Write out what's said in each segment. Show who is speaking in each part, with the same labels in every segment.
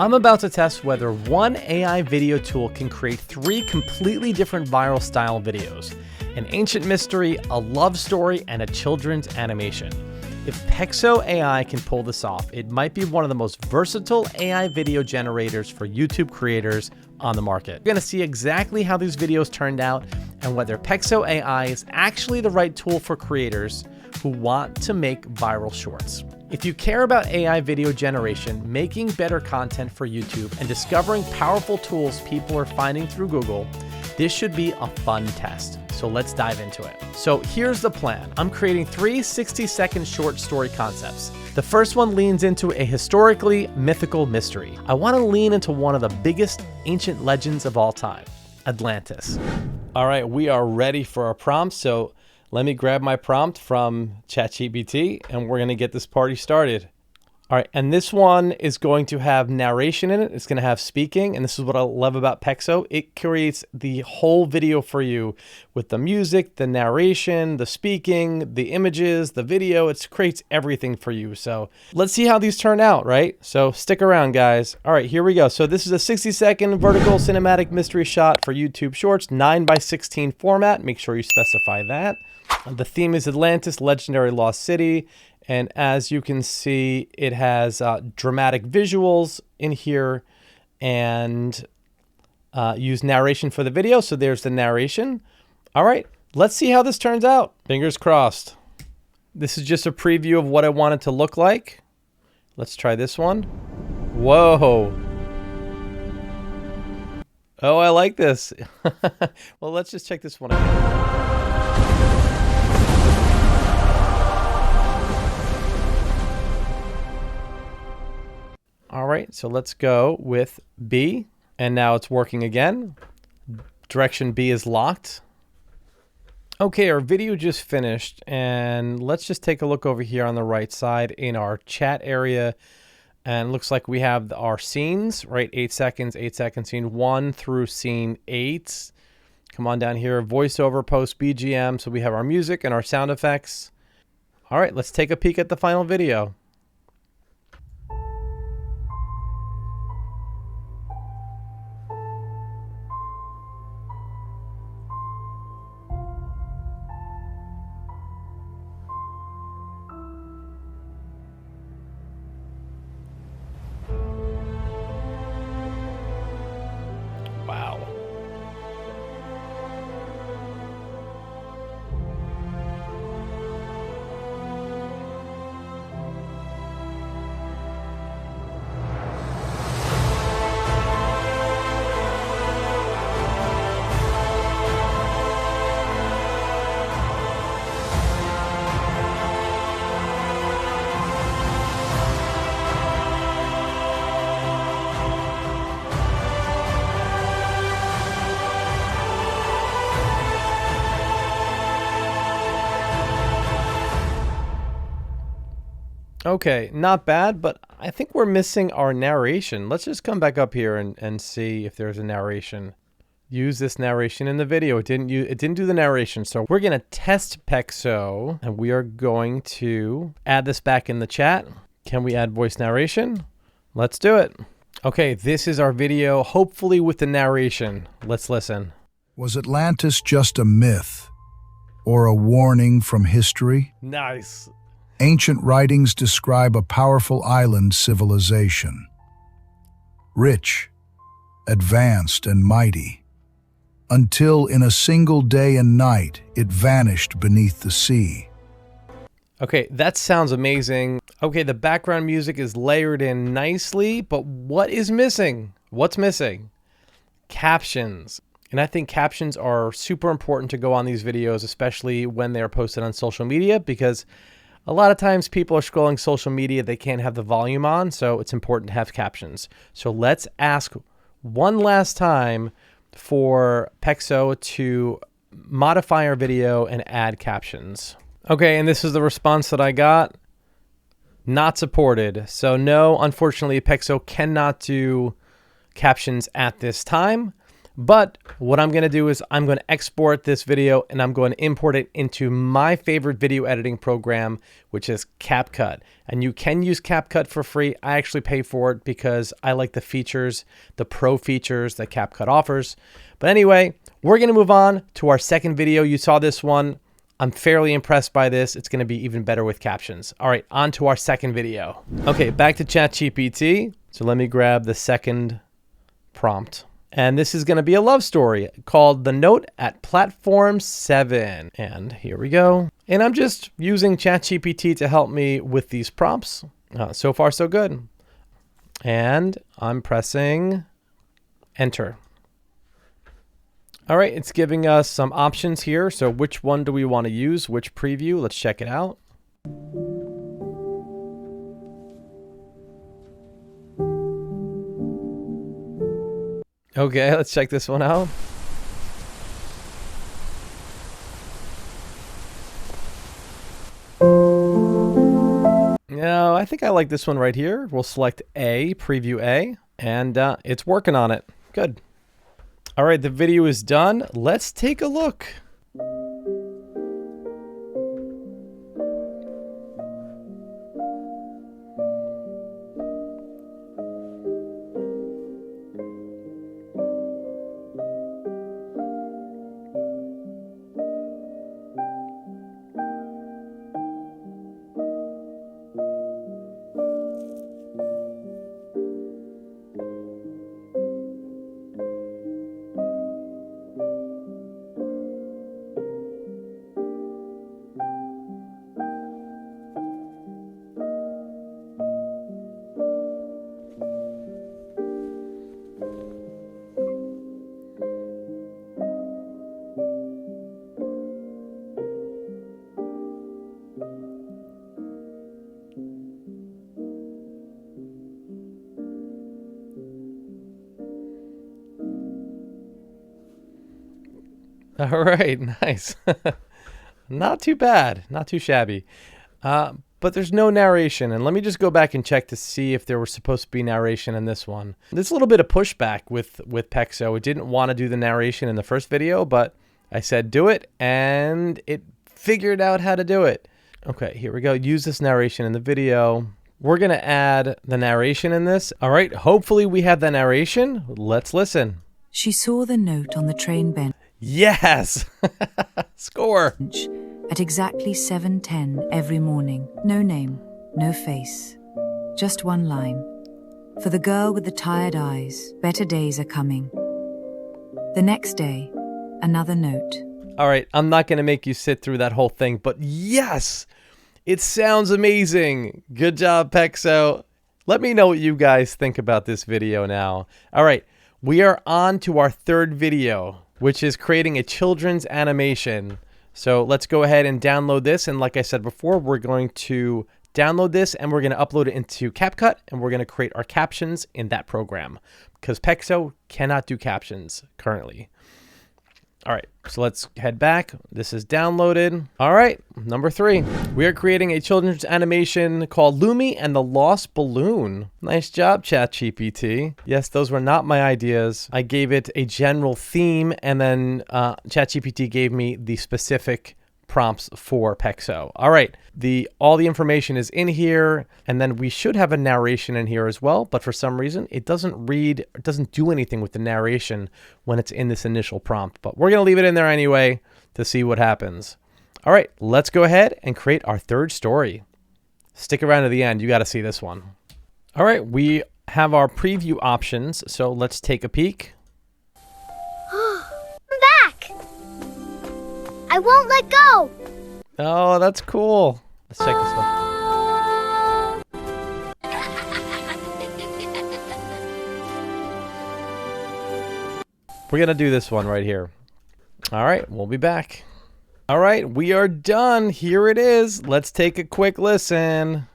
Speaker 1: I'm about to test whether one AI video tool can create 3 completely different viral style videos: an ancient mystery, a love story, and a children's animation. If PEXO.ai can pull this off, it might be one of the most versatile AI video generators for YouTube creators on the market. We're going to see exactly how these videos turned out and whether PEXO.ai is actually the right tool for creators who want to make viral shorts. If you care about AI video generation, making better content for YouTube, and discovering powerful tools people are finding through Google, this should be a fun test. So let's dive into it. So here's the plan. I'm creating 3 60-second short story concepts. The first one leans into a historically mythical mystery. I want to lean into one of the biggest ancient legends of all time, Atlantis. All right, we are ready for our prompt. So let me grab my prompt from ChatGPT and we're going to get this party started. All right, and this one is going to have narration in it. It's going to have speaking, and this is what I love about PEXO. It creates the whole video for you with the music, the narration, the speaking, the images, the video. It creates everything for you. So let's see how these turn out, right? So stick around, guys. All right, here we go. So this is a 60-second vertical cinematic mystery shot for YouTube Shorts, 9:16 format. Make sure you specify that. The theme is Atlantis, legendary lost city. And as you can see, it has dramatic visuals in here and use narration for the video. So there's the narration. All right, let's see how this turns out. Fingers crossed. This is just a preview of what I want it to look like. Let's try this one. Whoa. Oh, I like this. Well, let's just check this one out. All right, so let's go with B, and now it's working again. Direction B is locked. Okay, our video just finished, and let's just take a look over here on the right side in our chat area, and it looks like we have our scenes, right? 8 seconds, 8 second scene 1 through scene 8. Come on down here, voiceover, post, BGM, so we have our music and our sound effects. All right, let's take a peek at the final video. Wow. Okay, not bad, but I think we're missing our narration. Let's just come back up here and see if there's a narration. Use this narration in the video. It didn't do the narration, so we're gonna test PEXO, and we are going to add this back in the chat. Can we add voice narration? Let's do it. Okay, this is our video, hopefully with the narration. Let's listen.
Speaker 2: Was Atlantis just a myth or a warning from history?
Speaker 1: Nice.
Speaker 2: Ancient writings describe a powerful island civilization. Rich, advanced, and mighty, until in a single day and night it vanished beneath the sea.
Speaker 1: Okay, that sounds amazing. Okay, the background music is layered in nicely, but what is missing? What's missing? Captions. And I think captions are super important to go on these videos, especially when they're posted on social media, because a lot of times people are scrolling social media, they can't have the volume on, so it's important to have captions. So let's ask one last time for PEXO to modify our video and add captions. Okay, and this is the response that I got. Not supported. So no, unfortunately, PEXO cannot do captions at this time. But what I'm going to do is I'm going to export this video and I'm going to import it into my favorite video editing program, which is Capcut. And you can use Capcut for free. I actually pay for it because I like the features, the pro features that Capcut offers. But anyway, we're going to move on to our second video. You saw this one. I'm fairly impressed by this. It's going to be even better with captions. All right, on to our second video. Okay, back to ChatGPT. So let me grab the second prompt. And this is going to be a love story called The Note at Platform 7. And here we go. And I'm just using ChatGPT to help me with these prompts. So far, so good. And I'm pressing enter. All right, it's giving us some options here. So which one do we want to use? Which preview? Let's check it out. Okay, let's check this one out. No, I think I like this one right here. We'll select A, preview A, and it's working on it. Good. All right, the video is done. Let's take a look. All right, nice. Not too bad, not too shabby. But there's no narration. And let me just go back and check to see if there was supposed to be narration in this one. There's a little bit of pushback with PEXO. It didn't want to do the narration in the first video, but I said do it, and it figured out how to do it. Okay, here we go. Use this narration in the video. We're going to add the narration in this. All right, hopefully we have the narration. Let's listen.
Speaker 3: She saw the note on the train bench.
Speaker 1: Yes! Score!
Speaker 3: At exactly 7:10 every morning. No name, no face. Just one line. For the girl with the tired eyes, better days are coming. The next day, another note.
Speaker 1: All right, I'm not going to make you sit through that whole thing, but yes! It sounds amazing. Good job, PEXO. Let me know what you guys think about this video now. All right, we are on to our third video, which is creating a children's animation. So let's go ahead and download this. And like I said before, we're going to download this and we're going to upload it into Capcut and we're going to create our captions in that program because PEXO cannot do captions currently. All right, so let's head back. This is downloaded. All right, number 3. We are creating a children's animation called Lumi and the Lost Balloon. Nice job, ChatGPT. Yes, those were not my ideas. I gave it a general theme, and then ChatGPT gave me the specific prompts for PEXO. All right, all the information is in here, and then we should have a narration in here as well, but for some reason it doesn't read, it doesn't do anything with the narration when it's in this initial prompt, but we're gonna leave it in there anyway to see what happens. All right, let's go ahead and create our third story. Stick around to the end, you gotta see this one. All right, we have our preview options, so let's take a peek.
Speaker 4: I'm back! I won't let go!
Speaker 1: Oh, that's cool. Let's check this one. We're gonna do this one right here. All right, we'll be back. All right, we are done. Here it is. Let's take a quick listen.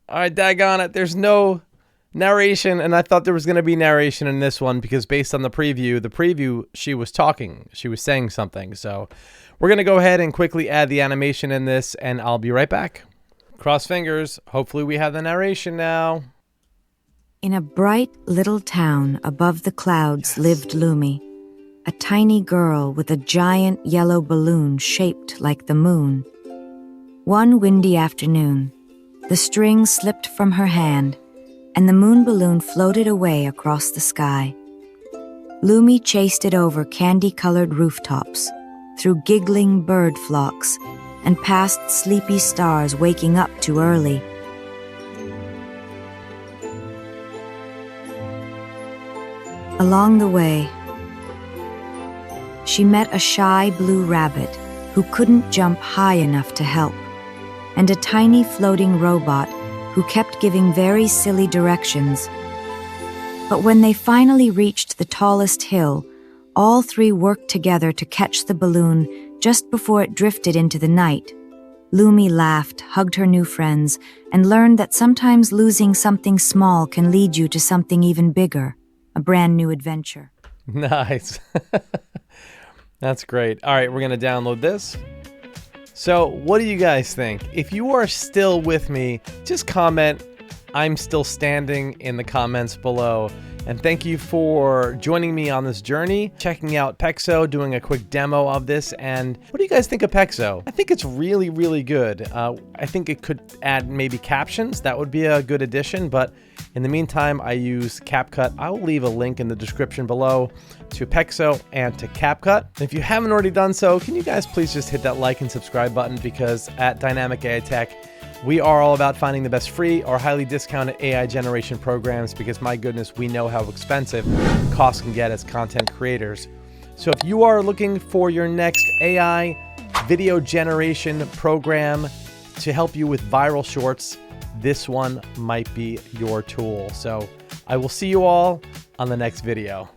Speaker 1: All right, daggone it. There's no narration, and I thought there was going to be narration in this one because based on the preview, she was talking. She was saying something. So we're going to go ahead and quickly add the animation in this, and I'll be right back. Cross fingers. Hopefully we have the narration now.
Speaker 3: In a bright little town above the clouds lived Lumi, a tiny girl with a giant yellow balloon shaped like the moon. One windy afternoon, the string slipped from her hand, and the moon balloon floated away across the sky. Lumi chased it over candy-colored rooftops, through giggling bird flocks, and past sleepy stars waking up too early. Along the way, she met a shy blue rabbit who couldn't jump high enough to help, and a tiny floating robot who kept giving very silly directions. But when they finally reached the tallest hill, all three worked together to catch the balloon just before it drifted into the night. Lumi laughed, hugged her new friends, and learned that sometimes losing something small can lead you to something even bigger, a brand new adventure.
Speaker 1: Nice. That's great. All right, we're going to download this. So what do you guys think? If you are still with me, just comment, "I'm still standing" in the comments below. And thank you for joining me on this journey, checking out PEXO, doing a quick demo of this. And what do you guys think of PEXO? I think it's really, really good. I think it could add maybe captions. That would be a good addition. But in the meantime, I use Capcut. I will leave a link in the description below to PEXO and to Capcut. If you haven't already done so, can you guys please just hit that like and subscribe button, because at Dynamic AI Tech, we are all about finding the best free or highly discounted AI generation programs, because my goodness, we know how expensive costs can get as content creators. So if you are looking for your next AI video generation program to help you with viral shorts, this one might be your tool. So I will see you all on the next video.